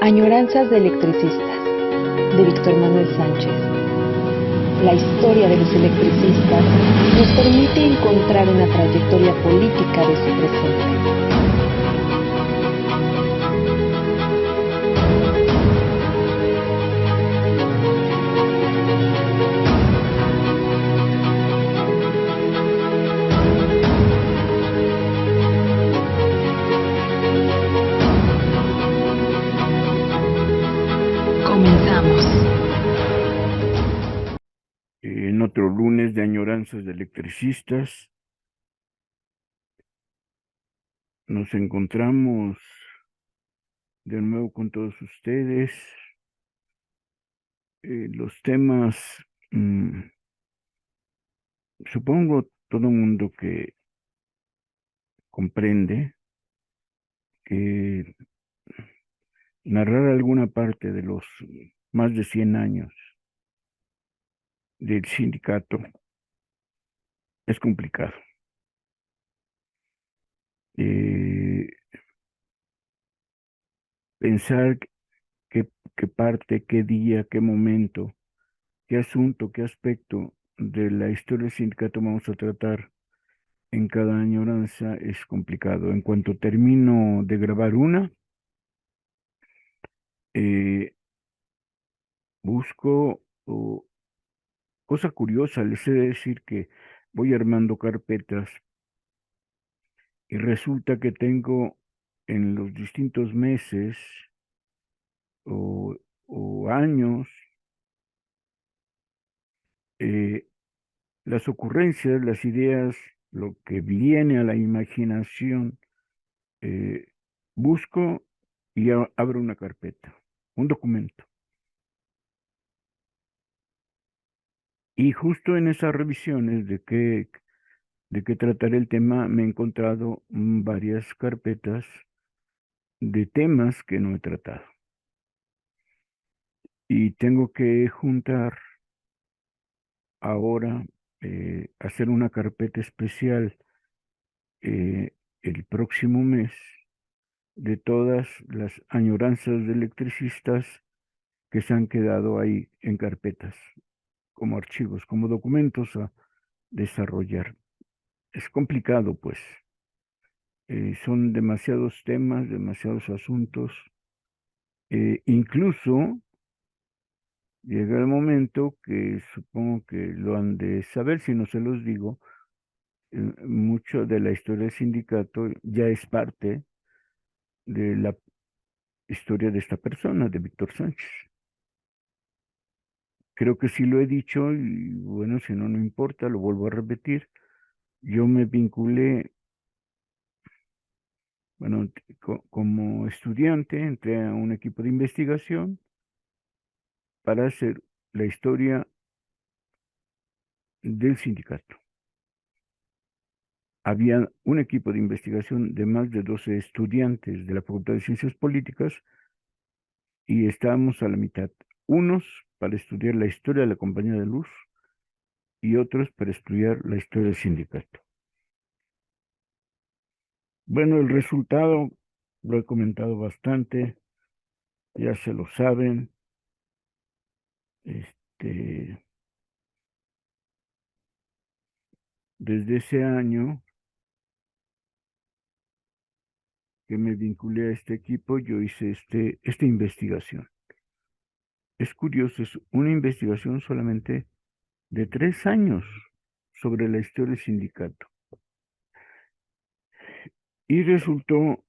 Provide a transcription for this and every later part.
Añoranzas de electricistas, de Víctor Manuel Sánchez. La historia de los electricistas nos permite encontrar una trayectoria política de su presente. Comenzamos. En otro lunes de añoranzas de electricistas, nos encontramos de nuevo con todos ustedes. Los temas, supongo todo el mundo que comprende que narrar alguna parte de los más de 100 años del sindicato es complicado. Pensar qué parte, qué día, qué momento, qué asunto, qué aspecto de la historia del sindicato vamos a tratar en cada añoranza es complicado. En cuanto termino de grabar una, busco cosa curiosa, les he de decir que voy armando carpetas y resulta que tengo en los distintos meses o, o años las ocurrencias, las ideas, lo que viene a la imaginación, busco y abro una carpeta, un documento. Y justo en esas revisiones de qué tratar el tema, me he encontrado varias carpetas de temas que no he tratado. Y tengo que juntar ahora, hacer una carpeta especial el próximo mes de todas las añoranzas de electricistas que se han quedado ahí en carpetas, como archivos, como documentos a desarrollar. Es complicado, pues. Son demasiados temas, demasiados asuntos. Incluso llega el momento que supongo que lo han de saber, si no se los digo, mucho de la historia del sindicato ya es parte de la historia de esta persona, de Víctor Sánchez. Creo que sí lo he dicho y bueno, si no, no importa, lo vuelvo a repetir. Yo me vinculé, bueno, como estudiante, entré a un equipo de investigación para hacer la historia del sindicato. Había un equipo de investigación de más de 12 estudiantes de la Facultad de Ciencias Políticas y estábamos a la mitad. Unos para estudiar la historia de la Compañía de Luz y otros para estudiar la historia del sindicato. Bueno, el resultado lo he comentado bastante, ya se lo saben. Desde ese año que me vinculé a este equipo, yo hice esta investigación. Es curioso, es una investigación solamente de 3 años sobre la historia del sindicato. Y resultó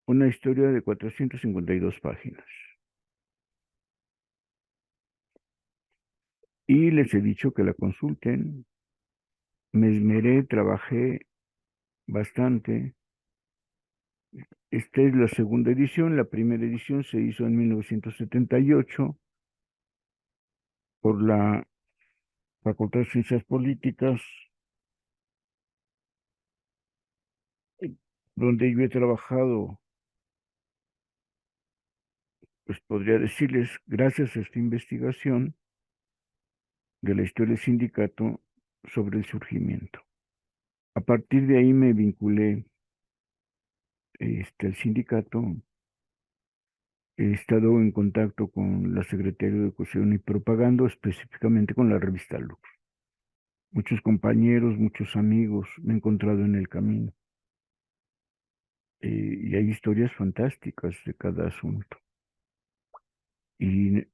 una historia de 452 páginas. Y les he dicho que la consulten. Me esmeré, trabajé bastante. Esta es la segunda edición. La primera edición se hizo en 1978 por la Facultad de Ciencias Políticas, donde yo he trabajado, pues podría decirles, gracias a esta investigación de la historia del sindicato sobre el surgimiento. A partir de ahí me vinculé el sindicato, he estado en contacto con la Secretaría de Educación y Propaganda, específicamente con la revista Luz. Muchos compañeros, muchos amigos me he encontrado en el camino. Y hay historias fantásticas de cada asunto. Y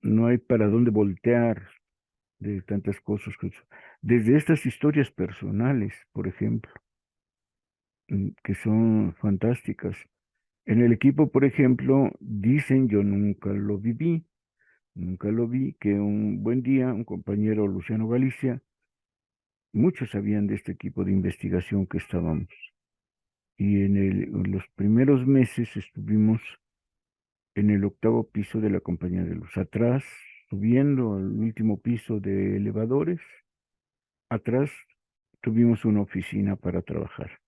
no hay para dónde voltear de tantas cosas. Desde estas historias personales, por ejemplo, que son fantásticas. En el equipo, por ejemplo, dicen, yo nunca lo viví, nunca lo vi, que un buen día un compañero, Luciano Galicia, muchos sabían de este equipo de investigación que estábamos. Y en los primeros meses estuvimos en el octavo piso de la Compañía de Luz, atrás, subiendo al último piso de elevadores, atrás tuvimos una oficina para trabajar.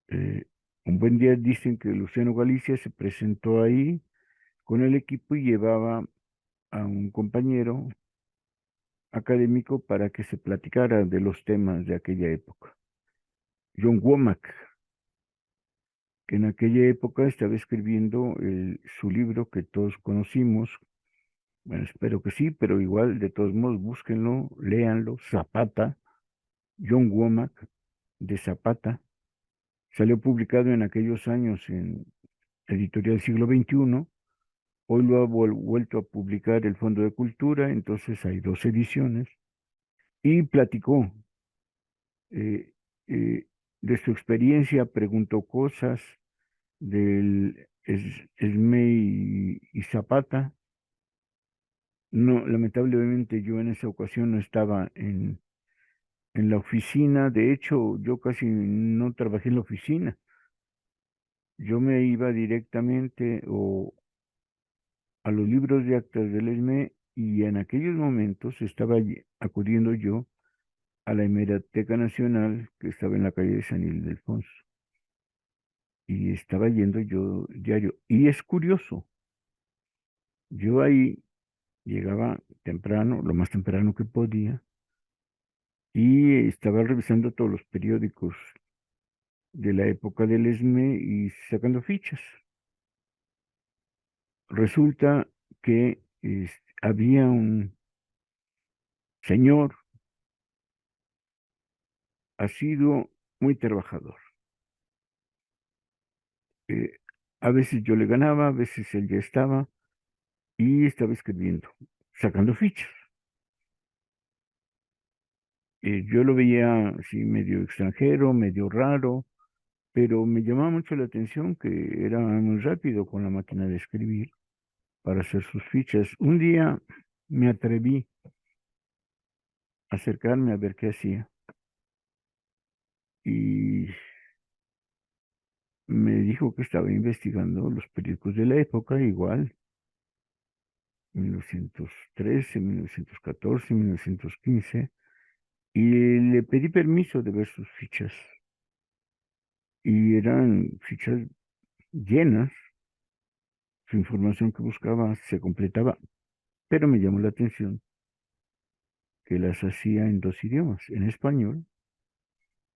Eh, un buen día dicen que Luciano Galicia se presentó ahí con el equipo y llevaba a un compañero académico para que se platicara de los temas de aquella época. John Womack, que en aquella época estaba escribiendo su libro que todos conocimos. Bueno, espero que sí, pero igual, de todos modos, búsquenlo, léanlo. Zapata, John Womack, de Zapata. Salió publicado en aquellos años en Editorial Siglo XXI. Hoy lo ha vuelto a publicar el Fondo de Cultura, entonces hay dos ediciones. Y platicó eh, eh, de su experiencia, preguntó cosas del Esmey y Zapata. No, lamentablemente yo en esa ocasión no estaba en la oficina. De hecho, yo casi no trabajé en la oficina. Yo me iba directamente a los libros de actas del ESME y en aquellos momentos estaba acudiendo yo a la Hemeroteca Nacional que estaba en la calle de San Ildefonso. Y estaba yendo yo diario. Y es curioso, yo ahí llegaba temprano, lo más temprano que podía, y estaba revisando todos los periódicos de la época del ESME y sacando fichas. Resulta que había un señor, ha sido muy trabajador. Eh, a veces yo le ganaba, a veces él ya estaba y estaba escribiendo, sacando fichas. Yo lo veía así medio extranjero, medio raro, pero me llamaba mucho la atención que era muy rápido con la máquina de escribir para hacer sus fichas. Un día me atreví a acercarme a ver qué hacía y me dijo que estaba investigando los periódicos de la época, igual, 1913, 1914, 1915, y le pedí permiso de ver sus fichas. Y eran fichas llenas, su información que buscaba se completaba, pero me llamó la atención que las hacía en dos idiomas, en español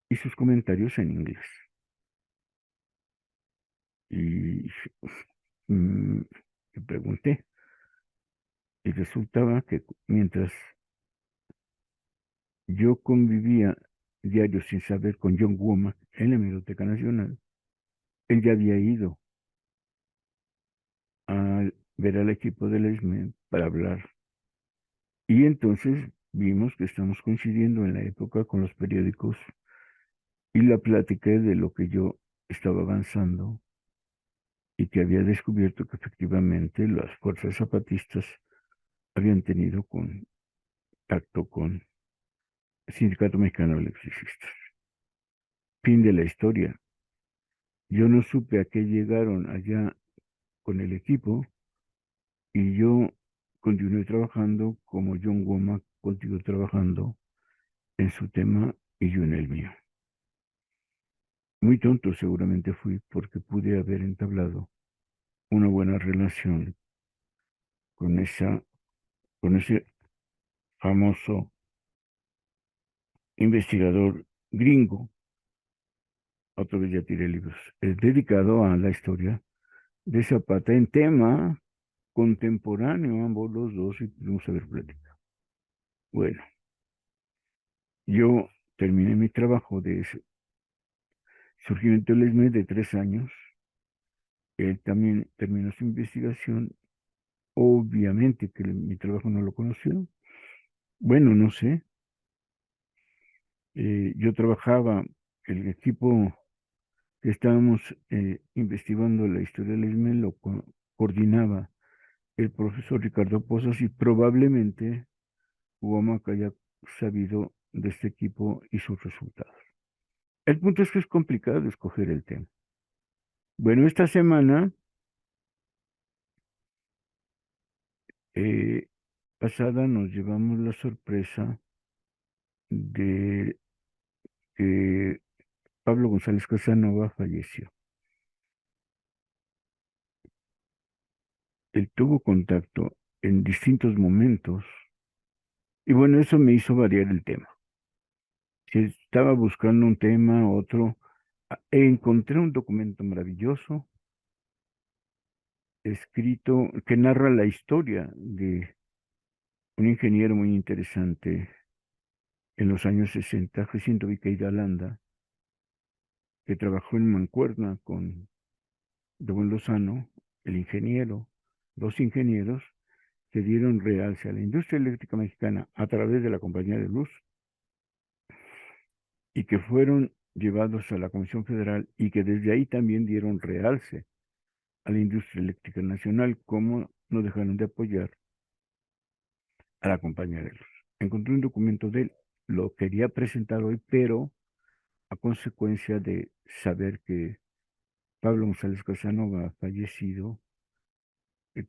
y sus comentarios en inglés. Y mm, le pregunté, y resultaba que mientras yo convivía diario sin saber con John Womack en la Biblioteca Nacional, él ya había ido a ver al equipo del ESME para hablar. Y entonces vimos que estamos coincidiendo en la época con los periódicos y la platiqué de lo que yo estaba avanzando y que había descubierto que efectivamente las fuerzas zapatistas habían tenido contacto con el Sindicato Mexicano de Electricistas. Fin de la historia. Yo no supe a qué llegaron allá con el equipo y yo continué trabajando como John Womack continuó trabajando en su tema y yo en el mío. Muy tonto seguramente fui porque pude haber entablado una buena relación con con ese famoso investigador gringo otra vez ya tiré libros, dedicado a la historia de Zapata en tema contemporáneo, ambos los dos, y pudimos haber platicado. Bueno, yo terminé mi trabajo de surgimiento del ESME de 3 años. Él también terminó su investigación. Obviamente que mi trabajo no lo conoció. Bueno, no sé. Yo trabajaba, el equipo que estábamos investigando la historia del ESME lo coordinaba el profesor Ricardo Pozas, y probablemente Huamaca haya sabido de este equipo y sus resultados. El punto es que es complicado escoger el tema. Bueno, esta semana eh, pasada nos llevamos la sorpresa de que Pablo González Casanova falleció. Él tuvo contacto en distintos momentos y bueno, eso me hizo variar el tema. Si estaba buscando un tema, otro, encontré un documento maravilloso escrito que narra la historia de un ingeniero muy interesante en los años 60, Jacinto Viqueira Landa, que trabajó en mancuerna con Don Lozano, el ingeniero, dos ingenieros que dieron realce a la industria eléctrica mexicana a través de la Compañía de Luz y que fueron llevados a la Comisión Federal y que desde ahí también dieron realce a la industria eléctrica nacional, como no dejaron de apoyar a la Compañía de Luz. Encontré un documento de él, lo quería presentar hoy, pero a consecuencia de saber que Pablo González Casanova ha fallecido, eh,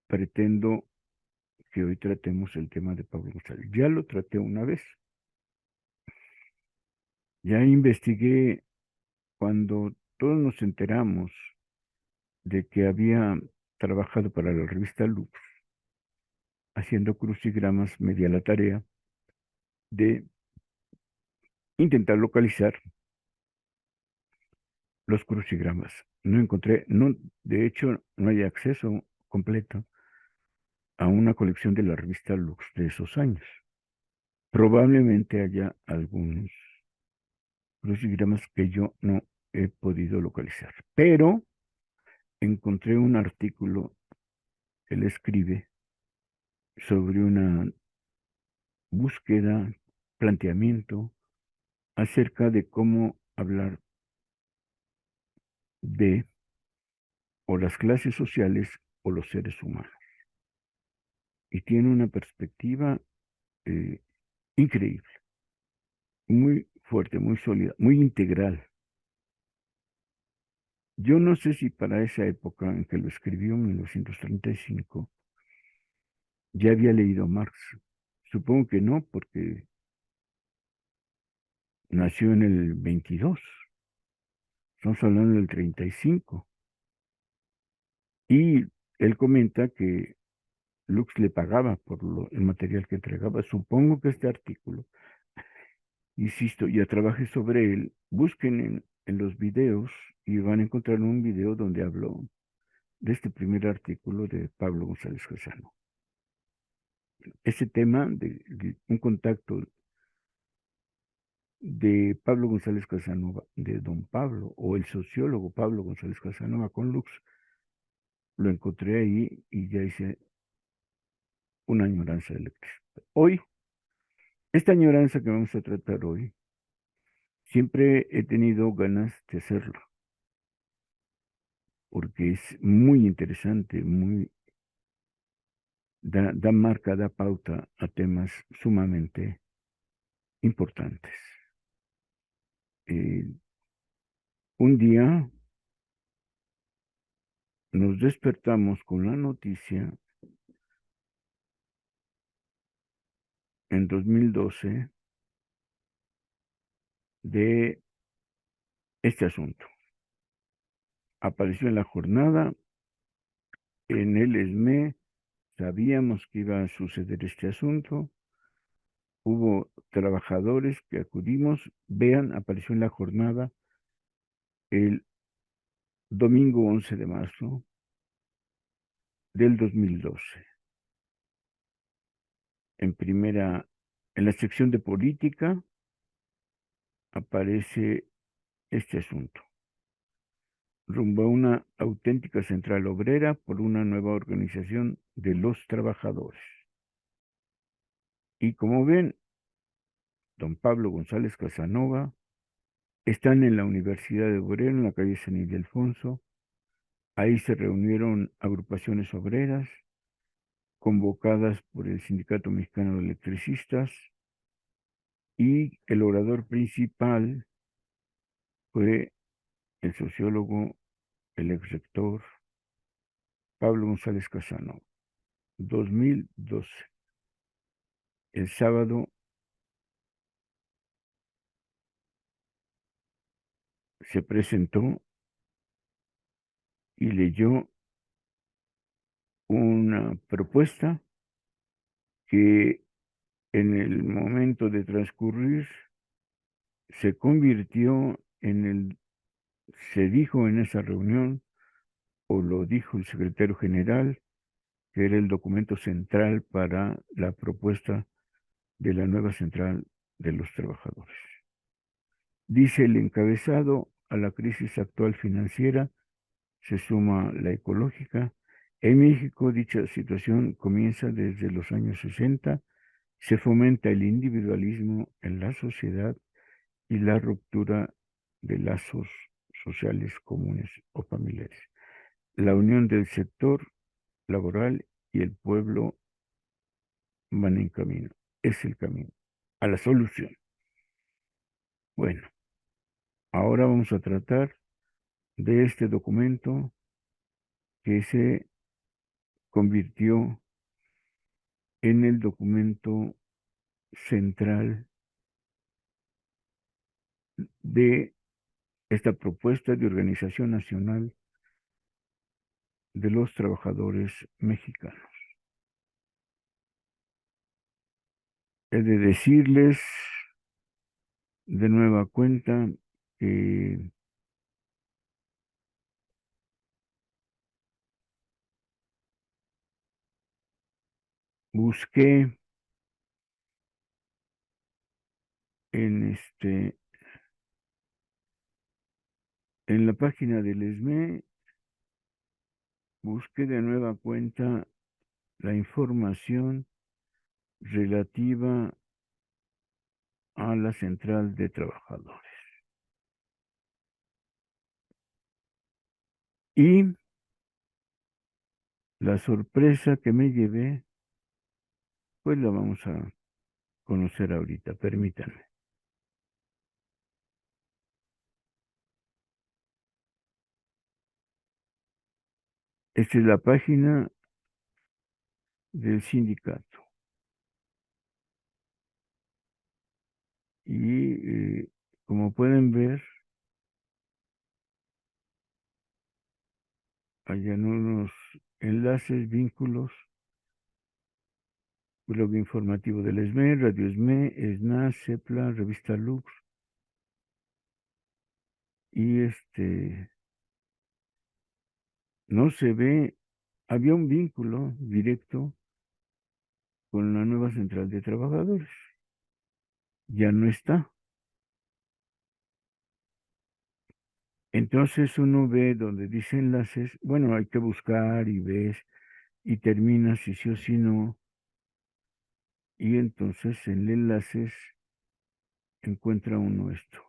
pretendo que hoy tratemos el tema de Pablo González. Ya lo traté una vez, ya investigué cuando todos nos enteramos de que había trabajado para la revista Lux, haciendo crucigramas, me di a la tarea de intentar localizar los crucigramas. No encontré, no, de hecho, no hay acceso completo a una colección de la revista Lux de esos años. Probablemente haya algunos crucigramas que yo no he podido localizar, pero encontré un artículo que él escribe sobre una búsqueda, planteamiento acerca de cómo hablar de o las clases sociales o los seres humanos. Y tiene una perspectiva eh, increíble, muy fuerte, muy sólida, muy integral. Yo no sé si para esa época en que lo escribió, en 1935, ya había leído Marx. Supongo que no, porque nació en el 22. Estamos hablando del 35. Y él comenta que Lux le pagaba por el material que entregaba. Supongo que este artículo, insisto, ya trabajé sobre él. Busquen en los videos y van a encontrar un video donde hablo de este primer artículo de Pablo González Casano. Ese tema de un contacto de Pablo González Casanova, de don Pablo, o el sociólogo Pablo González Casanova con Lux, lo encontré ahí y ya hice una añoranza de lectura. Hoy, esta añoranza que vamos a tratar hoy, siempre he tenido ganas de hacerlo, porque es muy interesante, da marca, da pauta a temas sumamente importantes. Eh, un día nos despertamos con la noticia en 2012 de este asunto. Apareció en la jornada, en el ESME, sabíamos que iba a suceder este asunto, hubo trabajadores que acudimos, vean, apareció en la jornada el domingo 11 de marzo del 2012. En la sección de política aparece este asunto: rumbo a una auténtica central obrera por una nueva organización de los trabajadores. Y como ven, don Pablo González Casanova están en la Universidad de Obrero, en la calle San Ildefonso. Ahí se reunieron agrupaciones obreras convocadas por el Sindicato Mexicano de Electricistas, y el orador principal fue el sociólogo, el ex rector Pablo González Casanova. 2012. El sábado se presentó y leyó una propuesta que en el momento de transcurrir se convirtió se dijo en esa reunión, o lo dijo el secretario general, que era el documento central para la propuesta de la nueva central de los trabajadores. Dice el encabezado: a la crisis actual financiera se suma la ecológica. En México dicha situación comienza desde los años 60. Se fomenta el individualismo en la sociedad y la ruptura de lazos sociales comunes o familiares. La unión del sector laboral y el pueblo van en camino. Es el camino a la solución. Bueno, ahora vamos a tratar de este documento que se convirtió en el documento central de esta propuesta de organización nacional de los trabajadores mexicanos. He de decirles de nueva cuenta que busqué en en la página del ESME, busqué de nueva cuenta la información relativa a la central de trabajadores. Y la sorpresa que me llevé, pues la vamos a conocer ahorita, permítanme. Esta es la página del sindicato. Y como pueden ver, hay unos enlaces, vínculos: blog informativo del ESME, Radio ESME, ESNA, CEPLA, Revista Lux. Y no se ve, había un vínculo directo con la nueva central de trabajadores. Ya no está. Entonces uno ve donde dice enlaces, bueno, hay que buscar y ves y termina si sí o si no. Y entonces en enlaces encuentra uno esto: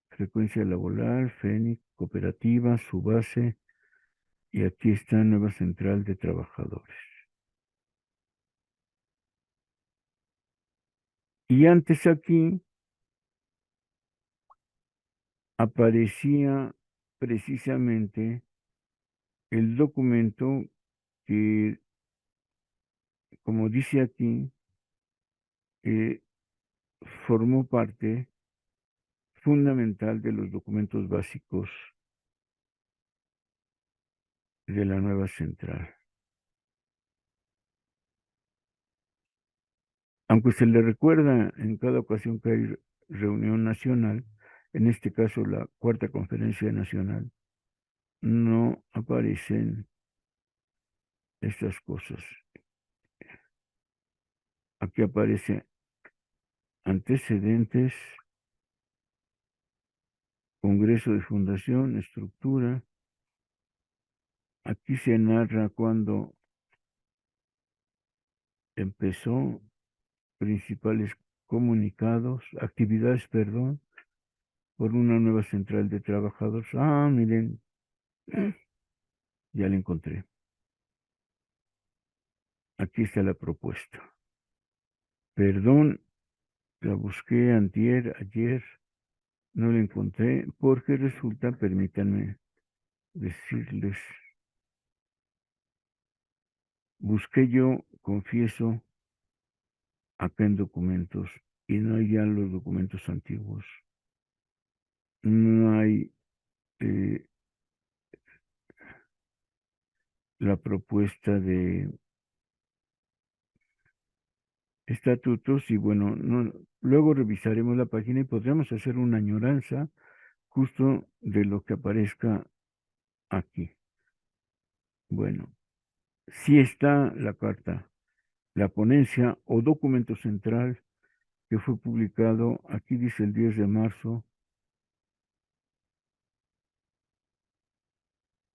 frecuencia laboral, FENIC, cooperativa, su base, y aquí está nueva central de trabajadores. Y antes aquí aparecía precisamente el documento que, como dice aquí, eh, formó parte fundamental de los documentos básicos de la nueva central. Aunque se le recuerda en cada ocasión que hay reunión nacional, en este caso la Cuarta Conferencia Nacional, no aparecen estas cosas. Aquí aparece antecedentes, Congreso de Fundación, estructura. Aquí se narra cuando empezó, principales comunicados, actividades, perdón, por una nueva central de trabajadores. Ah, miren, ya la encontré. Aquí está la propuesta. Perdón, la busqué antier, ayer, no la encontré, porque resulta, permítanme decirles, busqué yo, confieso, acá en documentos, y no hay ya los documentos antiguos. No hay eh, la propuesta de estatutos y bueno, luego revisaremos la página y podremos hacer una añoranza justo de lo que aparezca aquí. Bueno, si está la carta, la ponencia o documento central que fue publicado, aquí dice el 10 de marzo,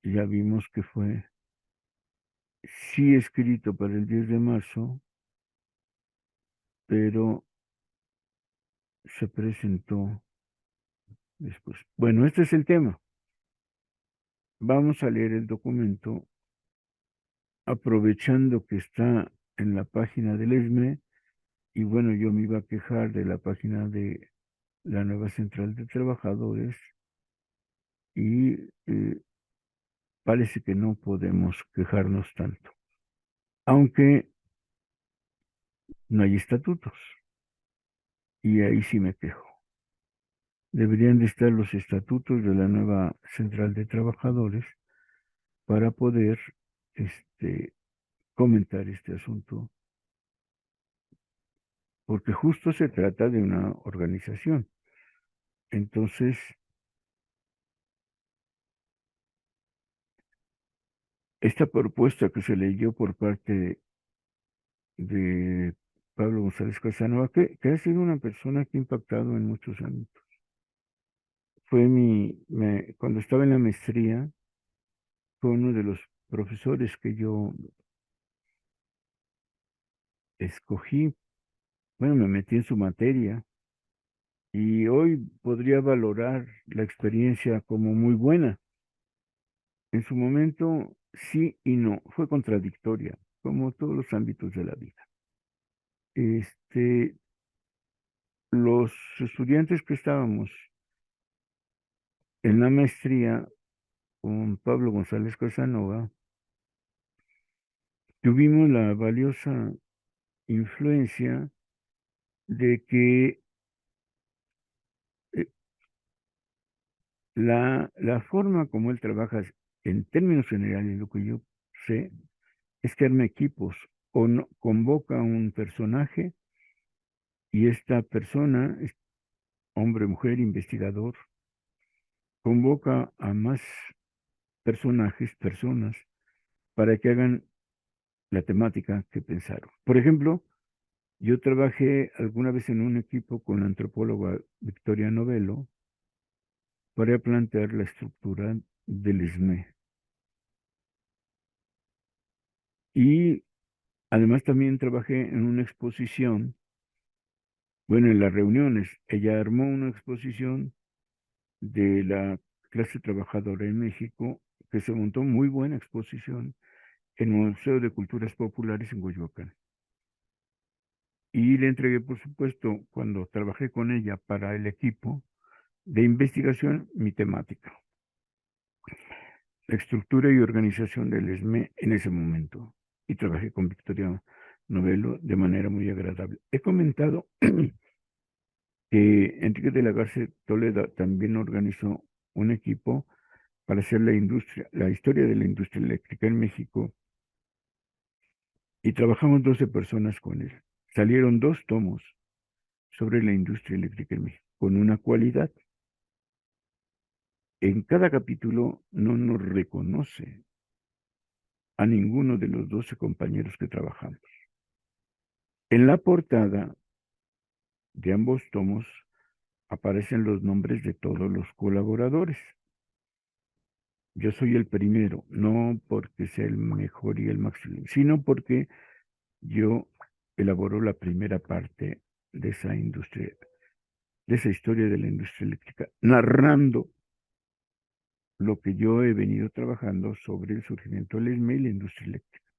ya vimos que fue sí escrito para el 10 de marzo, pero se presentó después. Bueno, este es el tema. Vamos a leer el documento aprovechando que está en la página del ESME, y bueno, yo me iba a quejar de la página de la nueva central de trabajadores y parece que no podemos quejarnos tanto, aunque no hay estatutos, y ahí sí me quejo. Deberían de estar los estatutos de la nueva central de trabajadores para poder comentar este asunto, porque justo se trata de una organización. Entonces, esta propuesta que se leyó por parte de Pablo González Casanova, que ha sido una persona que ha impactado en muchos ámbitos. Fue cuando estaba en la maestría, fue uno de los profesores que yo escogí. Bueno, me metí en su materia y hoy podría valorar la experiencia como muy buena. En su momento, sí y no, fue contradictoria, como todos los ámbitos de la vida. Este, los estudiantes que estábamos en la maestría con Pablo González Casanova, tuvimos la valiosa influencia de que eh, la forma como él trabaja, en términos generales, lo que yo sé, es que arma equipos o no, convoca a un personaje y esta persona, hombre, mujer, investigador, convoca a más personajes, personas, para que hagan la temática que pensaron. Por ejemplo, yo trabajé alguna vez en un equipo con la antropóloga Victoria Novello para plantear la estructura del ESME. Y además también trabajé en una exposición, bueno, en las reuniones. Ella armó una exposición de la clase trabajadora en México, que se montó muy buena exposición en el Museo de Culturas Populares en Coyoacán. Y le entregué, por supuesto, cuando trabajé con ella para el equipo de investigación, mi temática, la estructura y organización del ESME en ese momento. Y trabajé con Victoria Novello de manera muy agradable. He comentado que Enrique de la Garza Toledo también organizó un equipo para hacer la historia de la industria eléctrica en México, y trabajamos 12 personas con él. Salieron 2 tomos sobre la industria eléctrica en México, con una cualidad. En cada capítulo no nos reconoce a ninguno de los 12 compañeros que trabajamos. En la portada de ambos tomos aparecen los nombres de todos los colaboradores. Yo soy el primero, no porque sea el mejor y el máximo, sino porque yo elaboro la primera parte de esa industria, de esa historia de la industria eléctrica, narrando lo que yo he venido trabajando sobre el surgimiento del ESME y la industria eléctrica.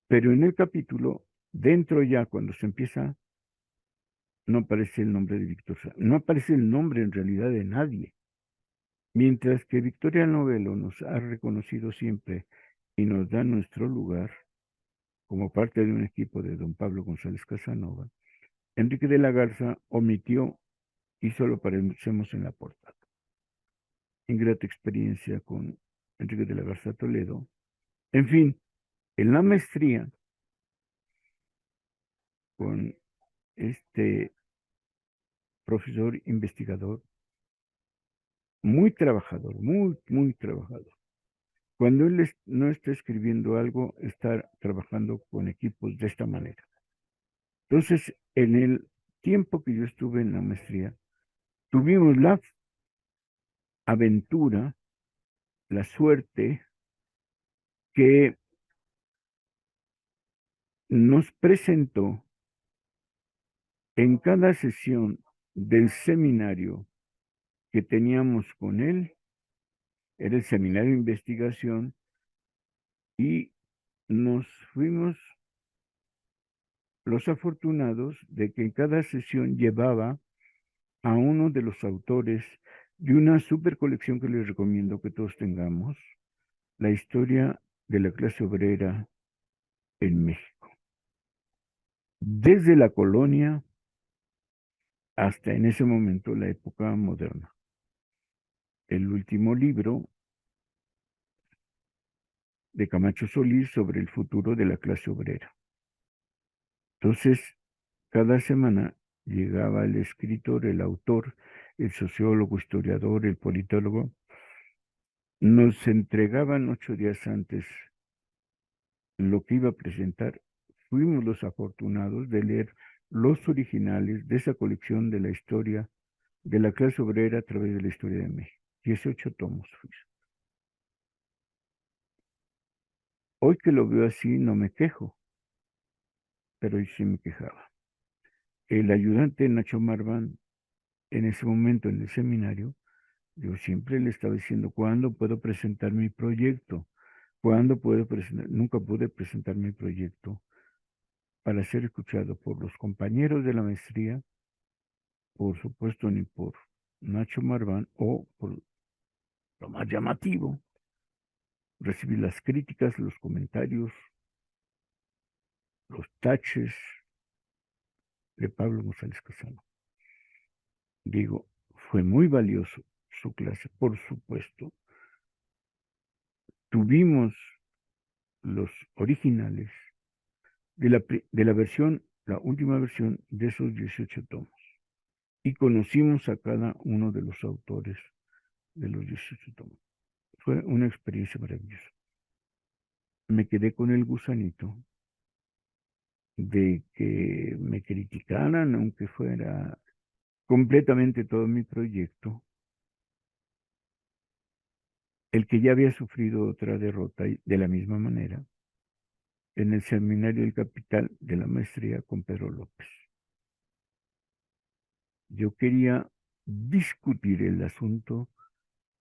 Pero en el capítulo, dentro ya, cuando se empieza, no aparece el nombre de Víctor Sá, no aparece el nombre en realidad de nadie. Mientras que Victoria Novello nos ha reconocido siempre y nos da nuestro lugar como parte de un equipo de don Pablo González Casanova, Enrique de la Garza omitió y solo aparecemos en la portada. Ingrata experiencia con Enrique de la Garza Toledo. En fin, en la maestría, con este profesor investigador, muy trabajador, muy trabajador. Cuando él no está escribiendo algo, está trabajando con equipos de esta manera. Entonces, en el tiempo que yo estuve en la maestría, tuvimos la aventura, la suerte que nos presentó en cada sesión del seminario que teníamos con él, era el seminario de investigación, y nos fuimos los afortunados de que en cada sesión llevaba a uno de los autores de una super colección que les recomiendo que todos tengamos, la historia de la clase obrera en México, desde la colonia hasta en ese momento la época moderna. El último libro de Camacho Solís sobre el futuro de la clase obrera. Entonces, cada semana llegaba el escritor, el autor, el sociólogo, historiador, el politólogo, nos entregaban 8 días antes lo que iba a presentar. Fuimos los afortunados de leer los originales de esa colección de la historia de la clase obrera a través de la historia de México. 18 tomos. Hoy que lo veo así no me quejo, pero hoy sí me quejaba. El ayudante Nacho Marván, en ese momento en el seminario, yo siempre le estaba diciendo, ¿cuándo puedo presentar mi proyecto? ¿Cuándo puedo presentar? Nunca pude presentar mi proyecto para ser escuchado por los compañeros de la maestría, por supuesto ni por Nacho Marván, o por lo más llamativo, recibir las críticas, los comentarios, los taches de Pablo González Casano. Digo, fue muy valioso su clase, por supuesto. Tuvimos los originales de la versión, la última versión de esos 18 tomos. Y conocimos a cada uno de los autores de los 18 tomos. Fue una experiencia maravillosa. Me quedé con el gusanito de que me criticaran, aunque fuera completamente todo mi proyecto, el que ya había sufrido otra derrota de la misma manera en el seminario del Capital de la maestría con Pedro López. Yo quería discutir el asunto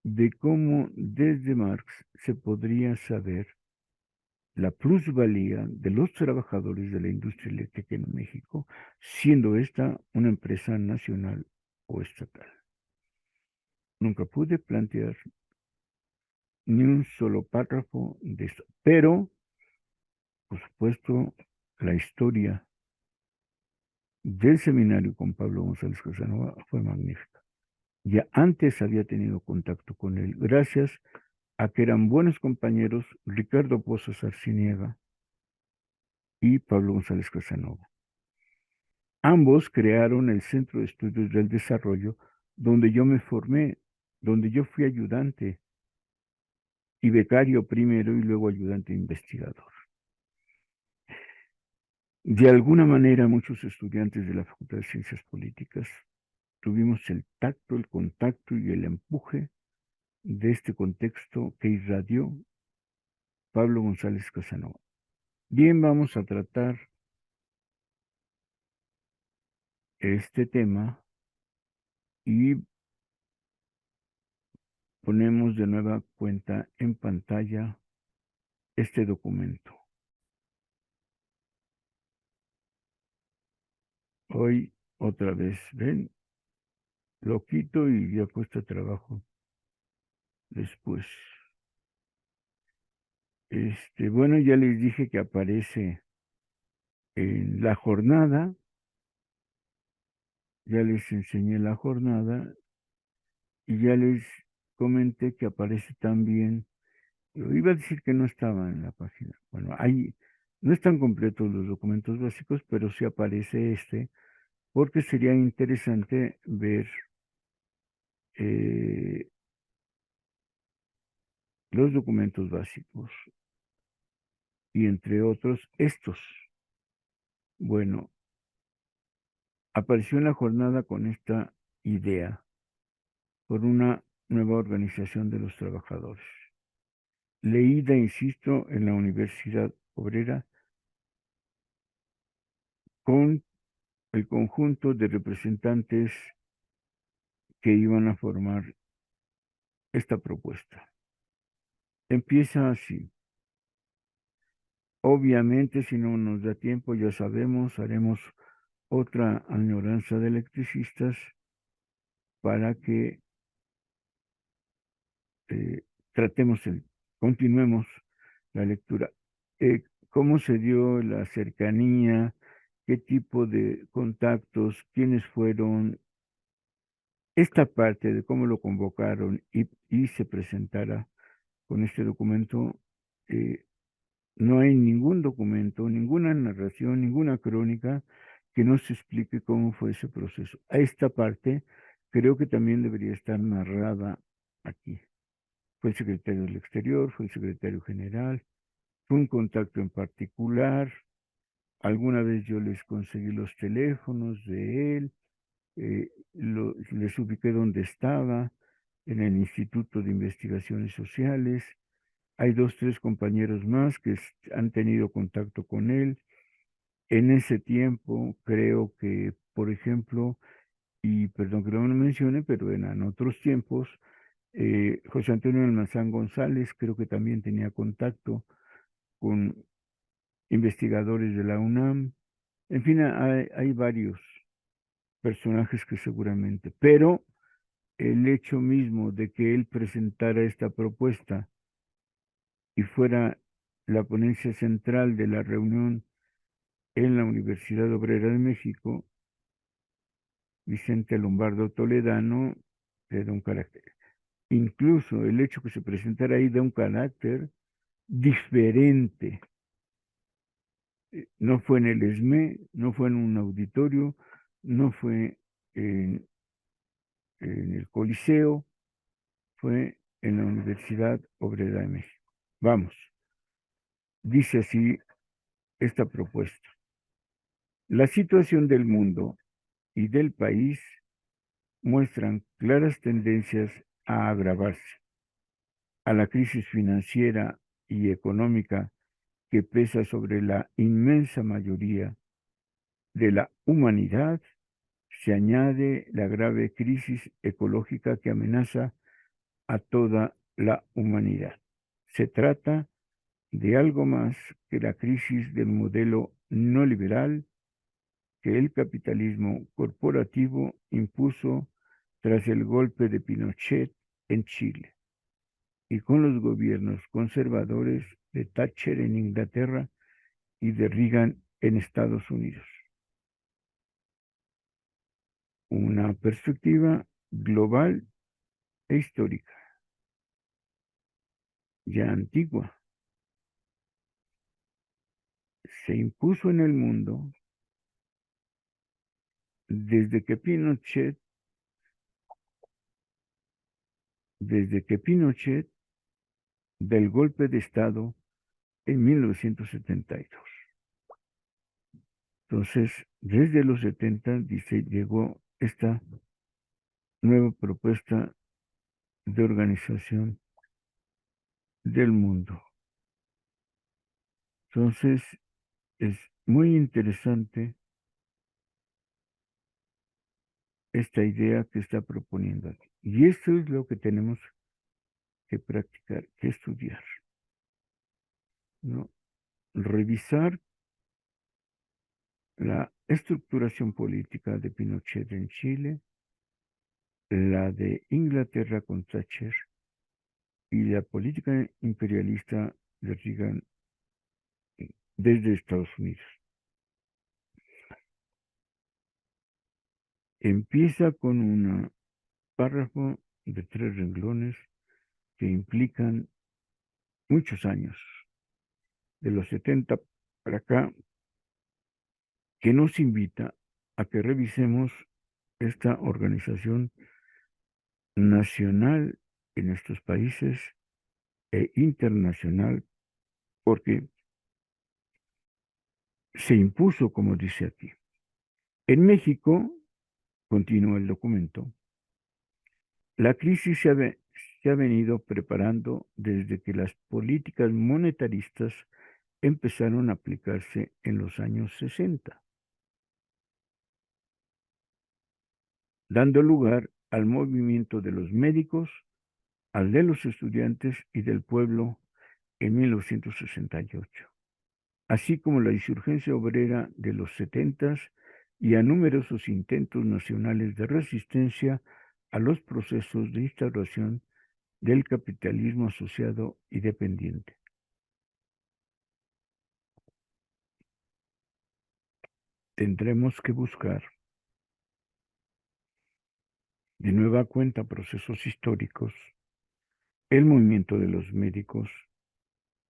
de cómo desde Marx se podría saber la plusvalía de los trabajadores de la industria eléctrica en México, siendo esta una empresa nacional o estatal. Nunca pude plantear ni un solo párrafo de esto, pero, por supuesto, la historia del seminario con Pablo González Casanova fue magnífica. Ya antes había tenido contacto con él, gracias a que eran buenos compañeros Ricardo Pozos Arciniega y Pablo González Casanova. Ambos crearon el Centro de Estudios del Desarrollo, donde yo me formé donde yo fui ayudante y becario primero y luego ayudante investigador. De alguna manera, muchos estudiantes de la Facultad de Ciencias Políticas tuvimos el tacto, el contacto y el empuje de este contexto que irradió Pablo González Casanova. Bien, vamos a tratar este tema y ponemos de nueva cuenta en pantalla este documento. Hoy otra vez, ven, lo quito y ya cuesta trabajo después. Bueno, ya les dije que aparece en la jornada, ya les enseñé la jornada y ya les comenté que aparece también, yo iba a decir que no estaba en la página. Bueno, ahí no están completos los documentos básicos, pero sí aparece porque sería interesante ver los documentos básicos y entre otros estos. Bueno, apareció en la jornada con esta idea por una nueva organización de los trabajadores. Leída, insisto, en la Universidad Obrera con el conjunto de representantes que iban a formar esta propuesta. Empieza así. Obviamente, si no nos da tiempo, ya sabemos, haremos otra añoranza de electricistas para que tratemos continuemos la lectura. ¿Cómo se dio la cercanía? ¿Qué tipo de contactos? ¿Quiénes fueron? Esta parte de cómo lo convocaron y se presentara con este documento, no hay ningún documento, ninguna narración, ninguna crónica que nos explique cómo fue ese proceso. A esta parte creo que también debería estar narrada aquí. Fue el secretario del Exterior, fue el secretario general, fue un contacto en particular. Alguna vez yo les conseguí los teléfonos de él, les ubiqué donde estaba, en el Instituto de Investigaciones Sociales. Hay 2, 3 compañeros más que han tenido contacto con él. En ese tiempo, creo que, por ejemplo, y perdón que no lo mencione, pero en otros tiempos, José Antonio Almazán González creo que también tenía contacto con investigadores de la UNAM. En fin, hay varios personajes que seguramente, pero el hecho mismo de que él presentara esta propuesta y fuera la ponencia central de la reunión en la Universidad Obrera de México, Vicente Lombardo Toledano le da un carácter. Incluso el hecho que se presentara ahí da un carácter diferente. No fue en el ESME, no fue en un auditorio, no fue en el Coliseo, fue en la Universidad Obrera de México. Vamos, dice así esta propuesta. La situación del mundo y del país muestran claras tendencias a agravarse. A la crisis financiera y económica que pesa sobre la inmensa mayoría de la humanidad, se añade la grave crisis ecológica que amenaza a toda la humanidad. Se trata de algo más que la crisis del modelo no liberal que el capitalismo corporativo impuso tras el golpe de Pinochet en Chile y con los gobiernos conservadores de Thatcher en Inglaterra y de Reagan en Estados Unidos. Una perspectiva global e histórica, ya antigua, se impuso en el mundo desde que Pinochet desde que Pinochet del golpe de Estado en 1972. Entonces, desde los 70, dice, llegó esta nueva propuesta de organización del mundo. Entonces, es muy interesante esta idea que está proponiendo aquí. Y esto es lo que tenemos que practicar, que estudiar, ¿no? Revisar la estructuración política de Pinochet en Chile, la de Inglaterra con Thatcher y la política imperialista de Reagan desde Estados Unidos. Empieza con un párrafo de 3 renglones que implican muchos años, de los 70 para acá, que nos invita a que revisemos esta organización nacional en estos países e internacional, porque se impuso, como dice aquí. En México, continúa el documento, la crisis se ha venido preparando desde que las políticas monetaristas empezaron a aplicarse en los años 60, dando lugar al movimiento de los médicos, al de los estudiantes y del pueblo en 1968, así como la insurgencia obrera de los 70 y a numerosos intentos nacionales de resistencia a los procesos de instauración del capitalismo asociado y dependiente. Tendremos que buscar de nueva cuenta procesos históricos, el movimiento de los médicos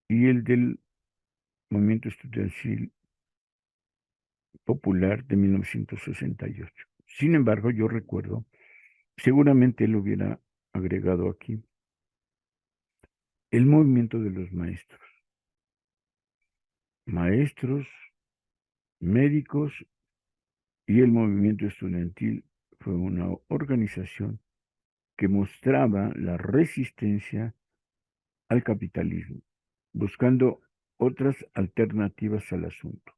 y el del movimiento estudiantil popular de 1968. Sin embargo, yo recuerdo, seguramente él hubiera agregado aquí, el movimiento de los maestros. Maestros, médicos y el movimiento estudiantil fue una organización que mostraba la resistencia al capitalismo, buscando otras alternativas al asunto.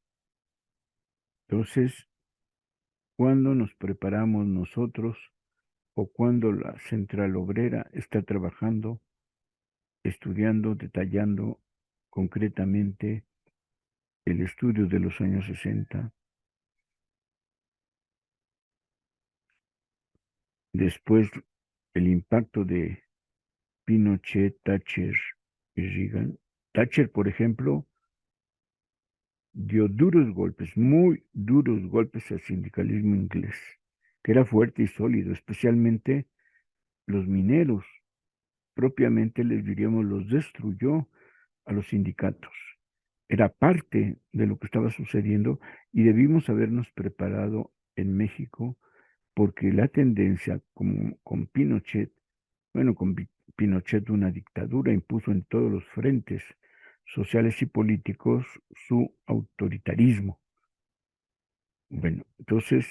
Entonces, cuando nos preparamos nosotros o cuando la central obrera está trabajando, estudiando, detallando concretamente el estudio de los años 60, después el impacto de Pinochet, Thatcher y Reagan. Thatcher, por ejemplo, dio duros golpes, muy duros golpes al sindicalismo inglés, que era fuerte y sólido, especialmente los mineros. Propiamente les diríamos, los destruyó a los sindicatos. Era parte de lo que estaba sucediendo y debimos habernos preparado en México porque la tendencia, como con Pinochet, bueno, con Pinochet una dictadura impuso en todos los frentes sociales y políticos su autoritarismo. Bueno, entonces,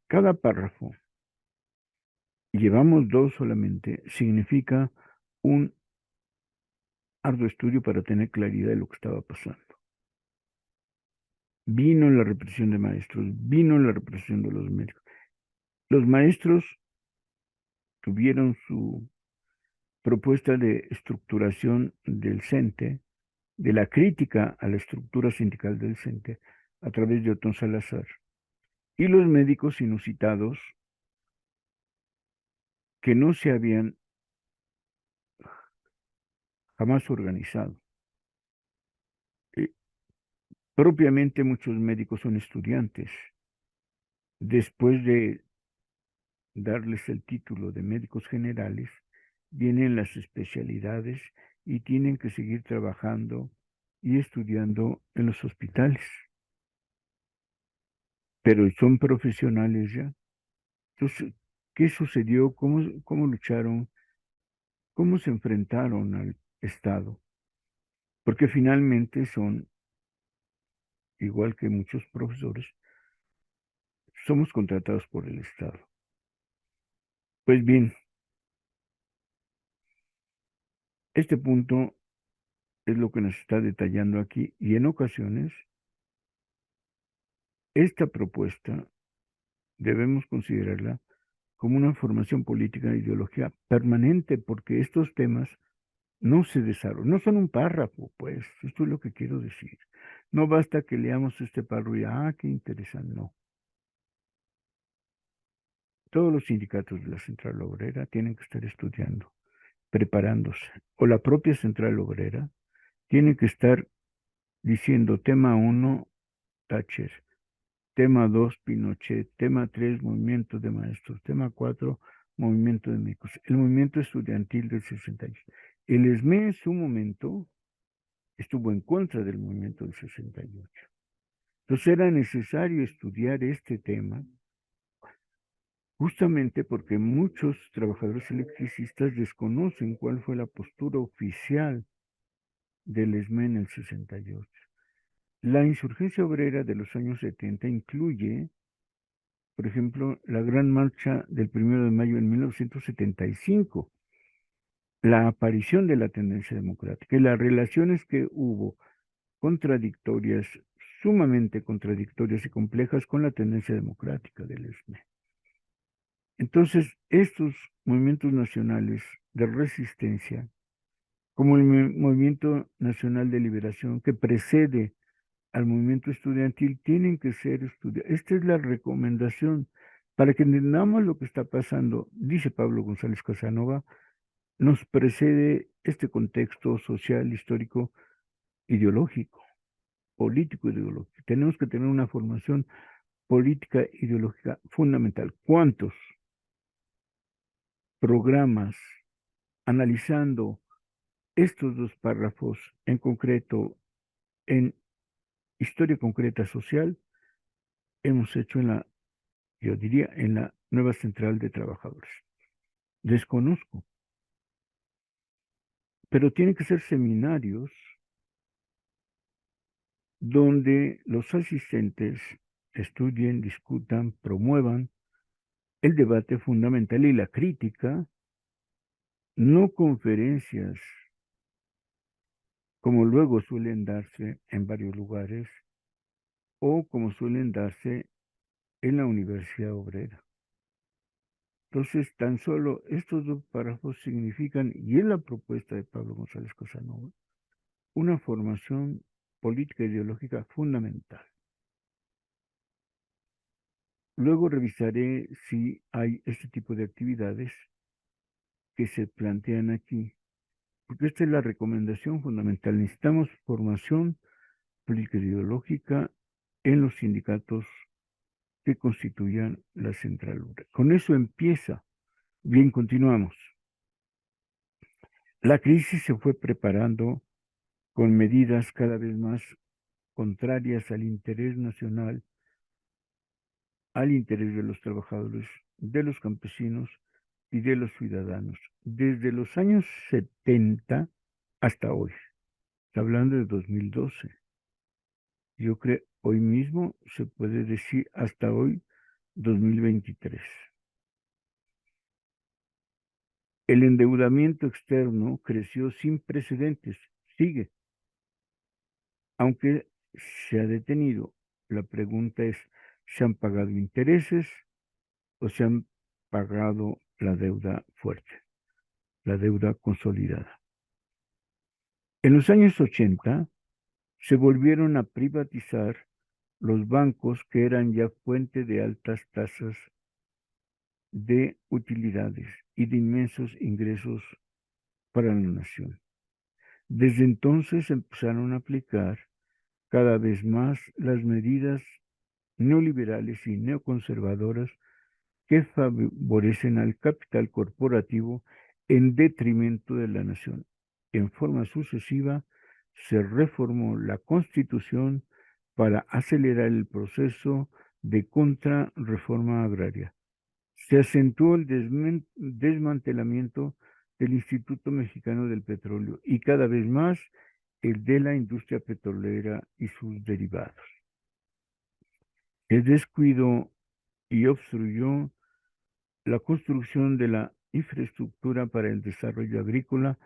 cada párrafo, y llevamos 2 solamente, significa un arduo estudio para tener claridad de lo que estaba pasando. Vino la represión de maestros, vino la represión de los médicos. Los maestros tuvieron su propuesta de estructuración del CENTE, de la crítica a la estructura sindical del CENTE, a través de Otón Salazar. Y los médicos inusitados que no se habían jamás organizado. Propiamente muchos médicos son estudiantes. Después de darles el título de médicos generales, vienen las especialidades y tienen que seguir trabajando y estudiando en los hospitales. Pero son profesionales ya. Entonces, qué sucedió, cómo lucharon, cómo se enfrentaron al Estado, porque finalmente son, igual que muchos profesores, somos contratados por el Estado. Pues bien, este punto es lo que nos está detallando aquí y en ocasiones esta propuesta debemos considerarla como una formación política de ideología permanente porque estos temas no se desarrollan, no son un párrafo, pues, esto es lo que quiero decir. No basta que leamos este párrafo y, qué interesante, no. Todos los sindicatos de la Central Obrera tienen que estar estudiando, preparándose, o la propia Central Obrera tiene que estar diciendo tema 1, Thatcher, tema 2, Pinochet, tema 3, movimiento de maestros, tema 4, movimiento de médicos, el movimiento estudiantil del 68. El ESME en su momento estuvo en contra del movimiento del 68. Entonces era necesario estudiar este tema justamente porque muchos trabajadores electricistas desconocen cuál fue la postura oficial del ESME en el 68. La insurgencia obrera de los años 70 incluye, por ejemplo, la gran marcha del 1 de mayo de 1975, la aparición de la tendencia democrática y las relaciones que hubo contradictorias, sumamente contradictorias y complejas con la tendencia democrática del ESME. Entonces, estos movimientos nacionales de resistencia, como el Movimiento Nacional de Liberación que precede al movimiento estudiantil, tienen que ser estudiados. Esta es la recomendación para que entendamos lo que está pasando, dice Pablo González Casanova, nos precede este contexto social, histórico, ideológico, político ideológico. Tenemos que tener una formación política ideológica fundamental. ¿Cuántos programas analizando estos dos párrafos en concreto en historia concreta social hemos hecho yo diría, en la nueva central de trabajadores? Desconozco, pero tienen que ser seminarios donde los asistentes estudien, discutan, promuevan el debate fundamental y la crítica, no conferencias como luego suelen darse en varios lugares o como suelen darse en la Universidad Obrera. Entonces, tan solo estos dos párrafos significan, y es la propuesta de Pablo González Casanova, una formación política e ideológica fundamental. Luego revisaré si hay este tipo de actividades que se plantean aquí, porque esta es la recomendación fundamental. Necesitamos formación política e ideológica en los sindicatos que constituyan la central obrera. Con eso empieza. Bien, continuamos. La crisis se fue preparando con medidas cada vez más contrarias al interés nacional, al interés de los trabajadores, de los campesinos y de los ciudadanos, desde los años 70 hasta hoy. Está hablando de 2012. Yo creo hoy mismo se puede decir hasta hoy 2023. El endeudamiento externo creció sin precedentes, sigue, aunque se ha detenido. La pregunta es, ¿se han pagado intereses o se han pagado la deuda fuerte, la deuda consolidada? En los años 80 se volvieron a privatizar los bancos que eran ya fuente de altas tasas de utilidades y de inmensos ingresos para la nación. Desde entonces empezaron a aplicar cada vez más las medidas neoliberales y neoconservadoras que favorecen al capital corporativo en detrimento de la nación. En forma sucesiva, se reformó la Constitución para acelerar el proceso de contrarreforma agraria. Se acentuó el desmantelamiento del Instituto Mexicano del Petróleo y cada vez más el de la industria petrolera y sus derivados. El descuido y obstruyó la construcción de la infraestructura para el desarrollo agrícola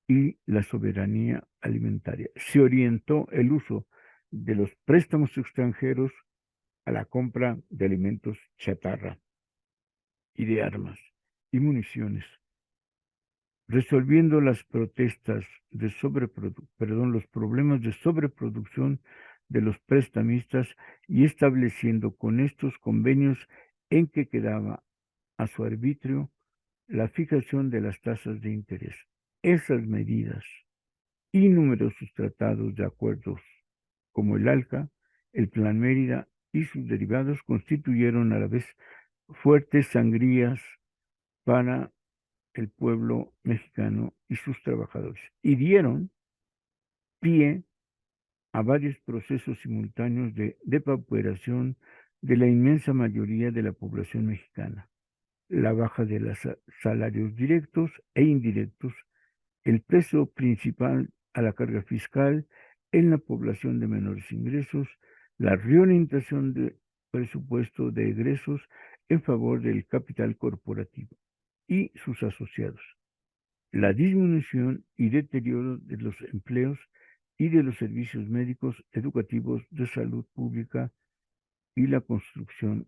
y la soberanía alimentaria. Se orientó el uso de los préstamos extranjeros a la compra de alimentos chatarra y de armas y municiones, resolviendo las protestas de los problemas de sobreproducción de los prestamistas y estableciendo con estos convenios en que quedaba a su arbitrio la fijación de las tasas de interés. Esas medidas y numerosos tratados de acuerdos como el ALCA, el Plan Mérida y sus derivados constituyeron a la vez fuertes sangrías para el pueblo mexicano y sus trabajadores y dieron pie a varios procesos simultáneos de depauperación de la inmensa mayoría de la población mexicana, la baja de los salarios directos e indirectos, el peso principal a la carga fiscal en la población de menores ingresos, la reorientación de presupuesto de egresos en favor del capital corporativo y sus asociados, la disminución y deterioro de los empleos y de los servicios médicos, educativos, de salud pública y la construcción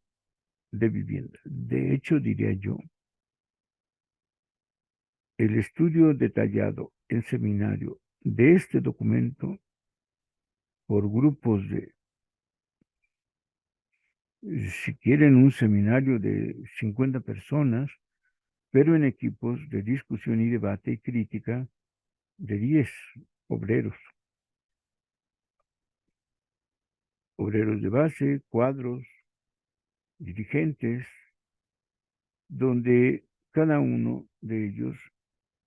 de vivienda. De hecho, diría yo, el estudio detallado en seminario de este documento por grupos de, si quieren, un seminario de 50 personas, pero en equipos de discusión y debate y crítica de 10 obreros, obreros de base, cuadros, dirigentes, donde cada uno de ellos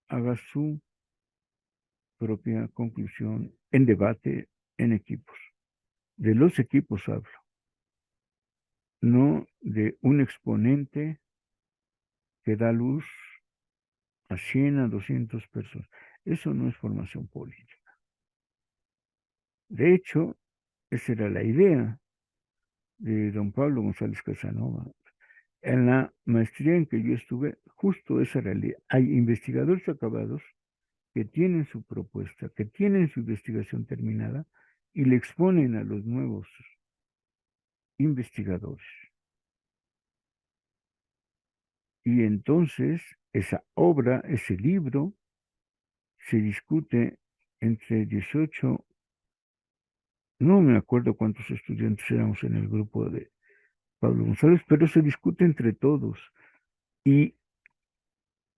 haga su propia conclusión en debate en equipos. De los equipos hablo, no de un exponente que da luz a 100, a 200 personas. Eso no es formación política. De hecho, esa era la idea de don Pablo González Casanova. En la maestría en que yo estuve, justo esa realidad. Hay investigadores acabados que tienen su propuesta, que tienen su investigación terminada y le exponen a los nuevos investigadores. Y entonces esa obra, ese libro, se discute entre 18, no me acuerdo cuántos estudiantes éramos en el grupo de Pablo González, pero se discute entre todos y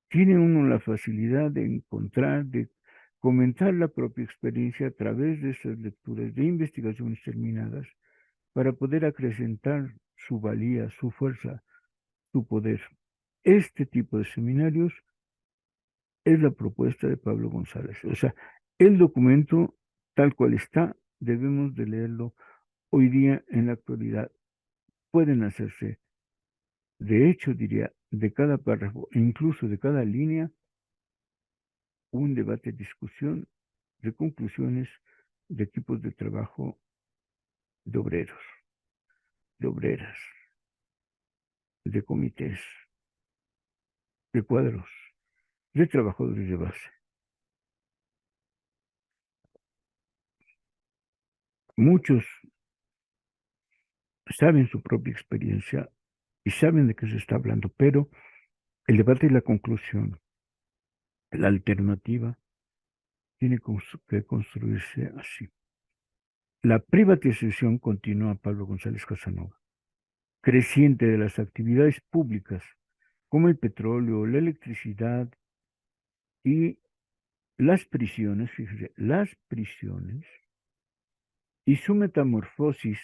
tiene uno la facilidad de encontrar, de comentar la propia experiencia a través de esas lecturas de investigaciones terminadas para poder acrecentar su valía, su fuerza, su poder. Este tipo de seminarios es la propuesta de Pablo González. O sea, el documento tal cual está, debemos de leerlo hoy día en la actualidad. Pueden hacerse, de hecho, diría, de cada párrafo e incluso de cada línea, un debate, discusión de conclusiones de equipos de trabajo de obreros, de obreras, de comités, de cuadros, de trabajadores de base. Muchos saben su propia experiencia y saben de qué se está hablando, pero el debate y la conclusión, la alternativa, tiene que construirse así. La privatización, continúa Pablo González Casanova, creciente de las actividades públicas, como el petróleo, la electricidad y las prisiones, fíjese, las prisiones, y su metamorfosis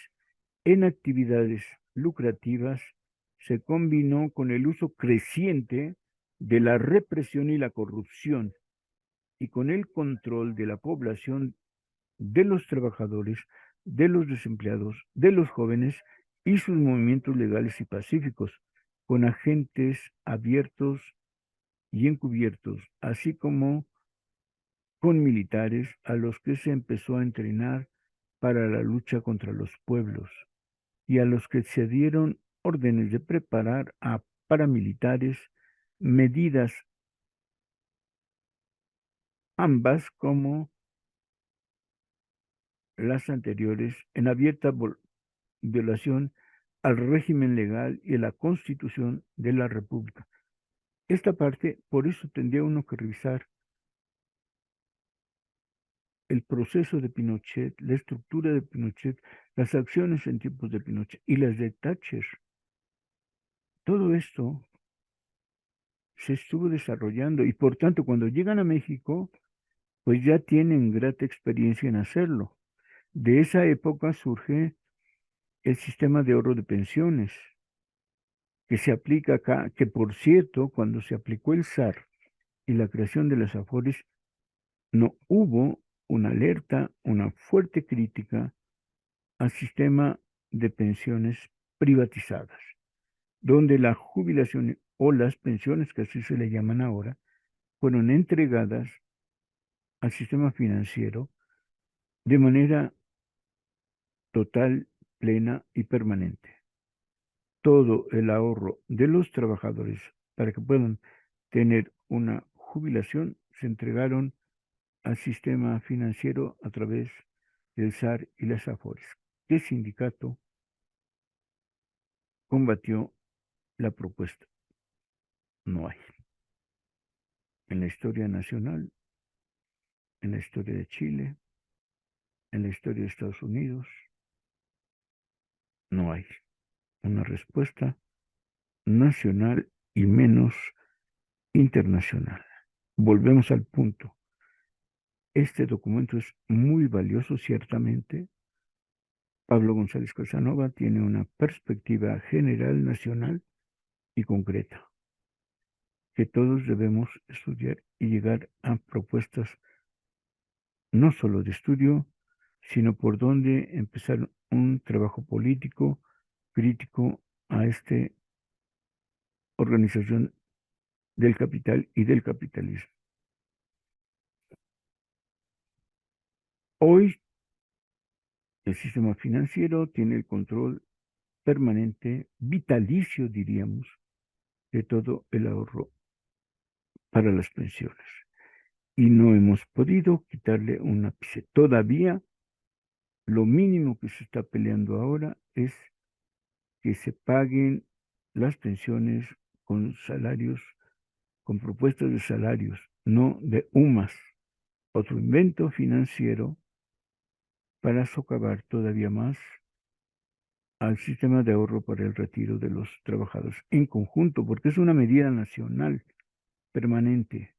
en actividades lucrativas se combinó con el uso creciente de la represión y la corrupción y con el control de la población, de los trabajadores, de los desempleados, de los jóvenes y sus movimientos legales y pacíficos, con agentes abiertos y encubiertos, así como con militares a los que se empezó a entrenar para la lucha contra los pueblos y a los que se dieron órdenes de preparar a paramilitares, medidas ambas como las anteriores en abierta violación al régimen legal y a la Constitución de la República. Esta parte, por eso tendría uno que revisar el proceso de Pinochet, la estructura de Pinochet, las acciones en tiempos de Pinochet y las de Thatcher. Todo esto se estuvo desarrollando y por tanto cuando llegan a México, pues ya tienen grata experiencia en hacerlo. De esa época surge el sistema de ahorro de pensiones que se aplica acá, que por cierto, cuando se aplicó el SAR y la creación de las AFORES, no hubo una alerta, una fuerte crítica al sistema de pensiones privatizadas, donde la jubilación o las pensiones, que así se le llaman ahora, fueron entregadas al sistema financiero de manera total, plena y permanente. Todo el ahorro de los trabajadores para que puedan tener una jubilación se entregaron al sistema financiero a través del SAR y las AFORES. ¿Qué sindicato combatió la propuesta? No hay. En la historia nacional, en la historia de Chile, en la historia de Estados Unidos, no hay una respuesta nacional y menos internacional. Volvemos al punto. Este documento es muy valioso, ciertamente. Pablo González Casanova tiene una perspectiva general, nacional y concreta, que todos debemos estudiar y llegar a propuestas no solo de estudio, sino por dónde empezar un trabajo político crítico a esta organización del capital y del capitalismo. Hoy el sistema financiero tiene el control permanente, vitalicio, diríamos, de todo el ahorro para las pensiones. Y no hemos podido quitarle un ápice. Todavía lo mínimo que se está peleando ahora es que se paguen las pensiones con salarios, con propuestas de salarios, no de UMAS, otro invento financiero para socavar todavía más al sistema de ahorro para el retiro de los trabajadores en conjunto, porque es una medida nacional, permanente,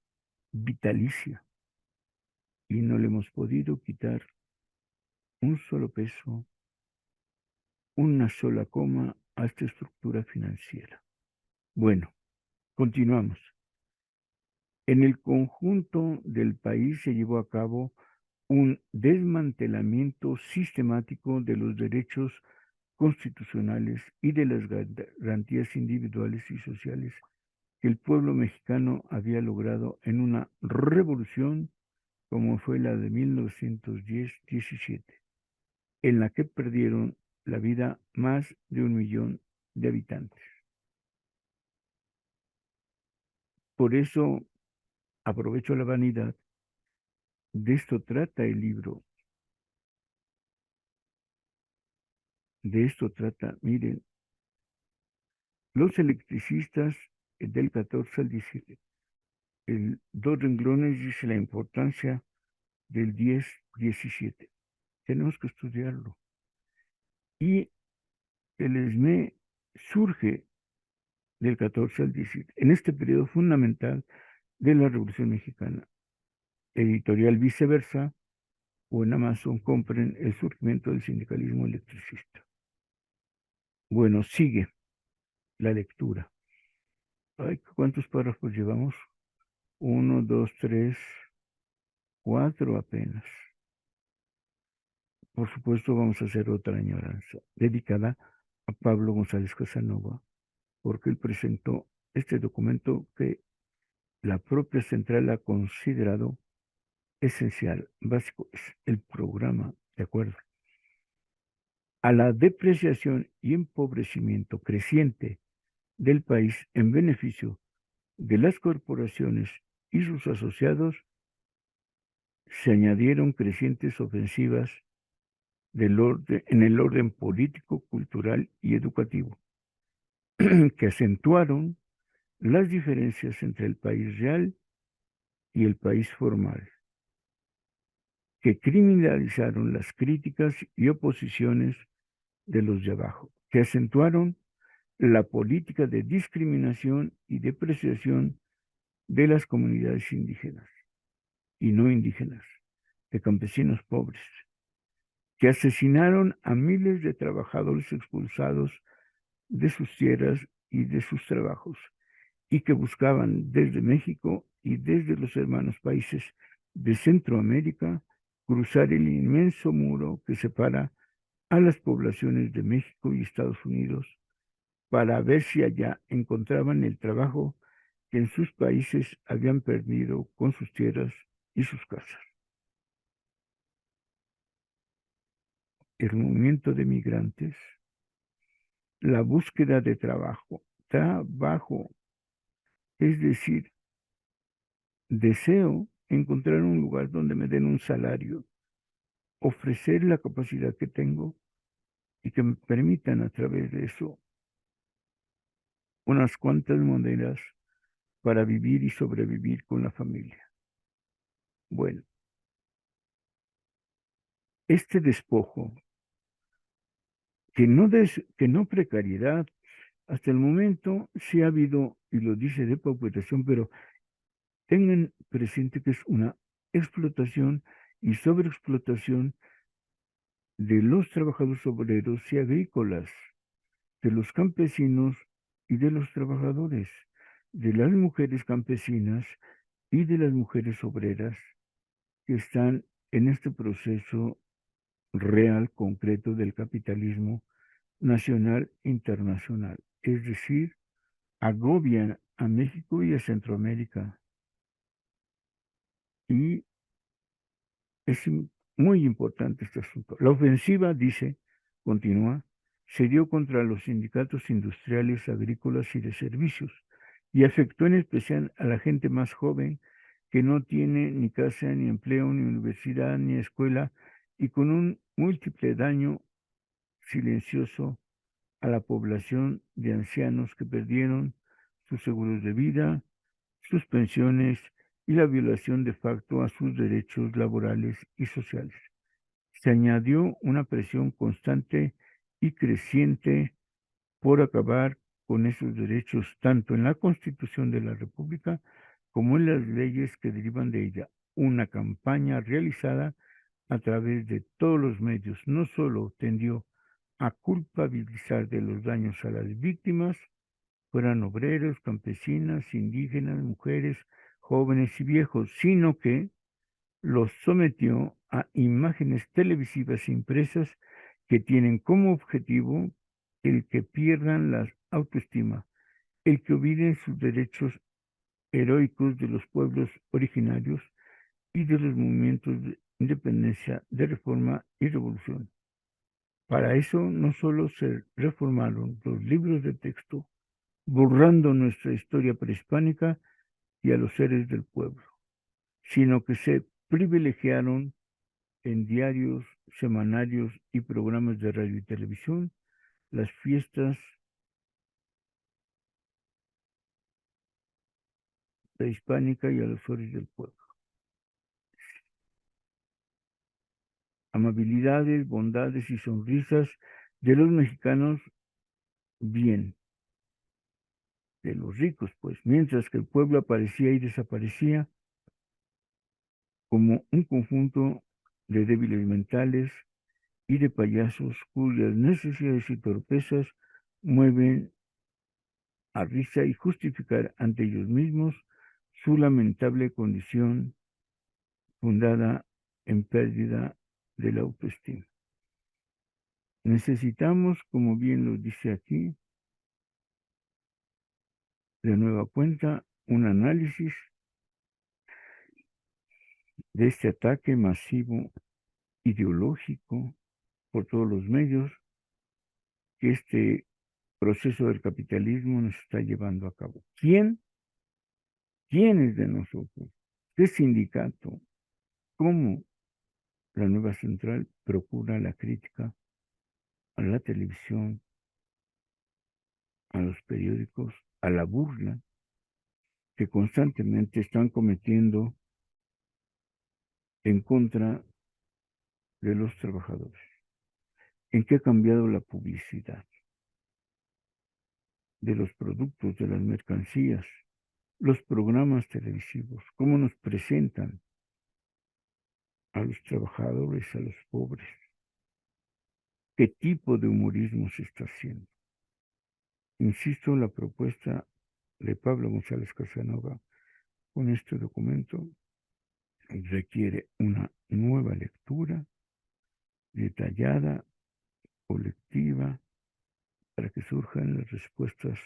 vitalicia, y no le hemos podido quitar un solo peso, una sola coma a esta estructura financiera. Bueno, continuamos. En el conjunto del país se llevó a cabo un desmantelamiento sistemático de los derechos constitucionales y de las garantías individuales y sociales que el pueblo mexicano había logrado en una revolución como fue la de 1910-17, en la que perdieron la vida más de 1 millón de habitantes. Por eso aprovecho la vanidad. De esto trata el libro. De esto trata, miren, los electricistas del 14 al 17. El 2 renglones dice la importancia del 10-17. Tenemos que estudiarlo. Y el ESME surge del 14 al 17, en este periodo fundamental de la Revolución Mexicana. Editorial Viceversa o en Amazon compren el surgimiento del sindicalismo electricista. Bueno, sigue la lectura. Ay, ¿cuántos párrafos llevamos? 1, 2, 3, 4 apenas. Por supuesto, vamos a hacer otra añoranza dedicada a Pablo González Casanova, porque él presentó este documento que la propia central ha considerado esencial, básico, es el programa, ¿de acuerdo? A la depreciación y empobrecimiento creciente del país en beneficio de las corporaciones y sus asociados, se añadieron crecientes ofensivas en el orden político, cultural y educativo, que acentuaron las diferencias entre el país real y el país formal, que criminalizaron las críticas y oposiciones de los de abajo, que acentuaron la política de discriminación y depreciación de las comunidades indígenas y no indígenas, de campesinos pobres, que asesinaron a miles de trabajadores expulsados de sus tierras y de sus trabajos, y que buscaban desde México y desde los hermanos países de Centroamérica cruzar el inmenso muro que separa a las poblaciones de México y Estados Unidos para ver si allá encontraban el trabajo que en sus países habían perdido con sus tierras y sus casas. El movimiento de migrantes, la búsqueda de trabajo, es decir, deseo encontrar un lugar donde me den un salario, ofrecer la capacidad que tengo y que me permitan a través de eso unas cuantas monedas para vivir y sobrevivir con la familia. Bueno, este despojo, que no precariedad, hasta el momento sí ha habido, y lo dice depauperación, pero tengan presente que es una explotación y sobreexplotación de los trabajadores obreros y agrícolas, de los campesinos y de los trabajadores, de las mujeres campesinas y de las mujeres obreras que están en este proceso real, concreto del capitalismo nacional e internacional. Es decir, agobian a México y a Centroamérica. Y es muy importante este asunto. La ofensiva, dice, continúa, se dio contra los sindicatos industriales, agrícolas y de servicios, y afectó en especial a la gente más joven que no tiene ni casa, ni empleo, ni universidad, ni escuela, y con un múltiple daño silencioso a la población de ancianos que perdieron sus seguros de vida, sus pensiones y la violación de facto a sus derechos laborales y sociales. Se añadió una presión constante y creciente por acabar con esos derechos tanto en la Constitución de la República como en las leyes que derivan de ella. Una campaña realizada a través de todos los medios no solo tendió a culpabilizar de los daños a las víctimas, fueran obreros, campesinas, indígenas, mujeres, jóvenes y viejos, sino que los sometió a imágenes televisivas impresas que tienen como objetivo el que pierdan la autoestima, el que olviden sus derechos heroicos de los pueblos originarios y de los movimientos de independencia, de reforma y revolución. Para eso no solo se reformaron los libros de texto, borrando nuestra historia prehispánica y a los seres del pueblo, sino que se privilegiaron en diarios, semanarios y programas de radio y televisión las fiestas prehispánicas y a los seres del pueblo. Amabilidades, bondades y sonrisas de los mexicanos, bien, de los ricos, pues, mientras que el pueblo aparecía y desaparecía como un conjunto de débiles mentales y de payasos cuyas necesidades y torpezas mueven a risa y justificar ante ellos mismos su lamentable condición fundada en pérdida de la autoestima. Necesitamos, como bien lo dice aquí, de nueva cuenta un análisis de este ataque masivo ideológico por todos los medios que este proceso del capitalismo nos está llevando a cabo. ¿Quiénes de nosotros? ¿Qué sindicato? ¿Cómo la nueva central procura la crítica a la televisión, a los periódicos, a la burla que constantemente están cometiendo en contra de los trabajadores? ¿En qué ha cambiado la publicidad de los productos, de las mercancías, los programas televisivos? ¿Cómo nos presentan a los trabajadores, a los pobres? ¿Qué tipo de humorismo se está haciendo? Insisto, la propuesta de Pablo González Casanova con este documento requiere una nueva lectura detallada, colectiva, para que surjan las respuestas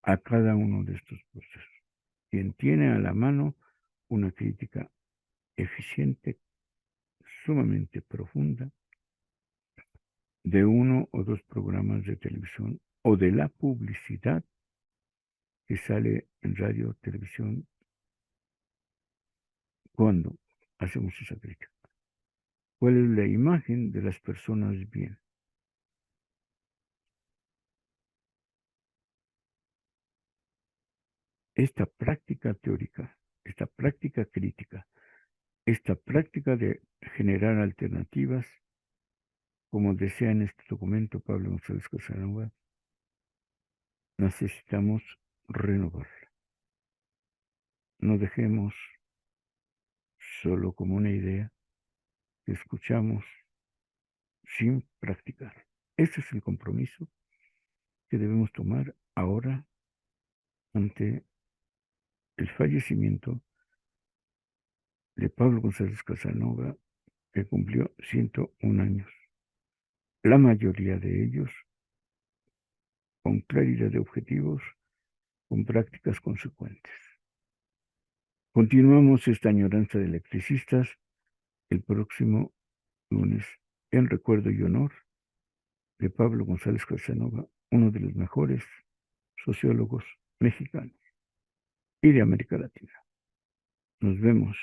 a cada uno de estos procesos. Quien tiene a la mano una crítica eficiente, sumamente profunda, de uno o dos programas de televisión o de la publicidad que sale en radio, televisión, cuando hacemos esa crítica. ¿Cuál es la imagen de las personas bien? Esta práctica teórica, esta práctica crítica, esta práctica de generar alternativas, como desea en este documento Pablo González Casanova, necesitamos renovarla. No dejemos solo como una idea que escuchamos sin practicar. Ese es el compromiso que debemos tomar ahora ante el fallecimiento de Pablo González Casanova, que cumplió 101 años. La mayoría de ellos con claridad de objetivos, con prácticas consecuentes. Continuamos esta añoranza de electricistas el próximo lunes en recuerdo y honor de Pablo González Casanova, uno de los mejores sociólogos mexicanos y de América Latina. Nos vemos.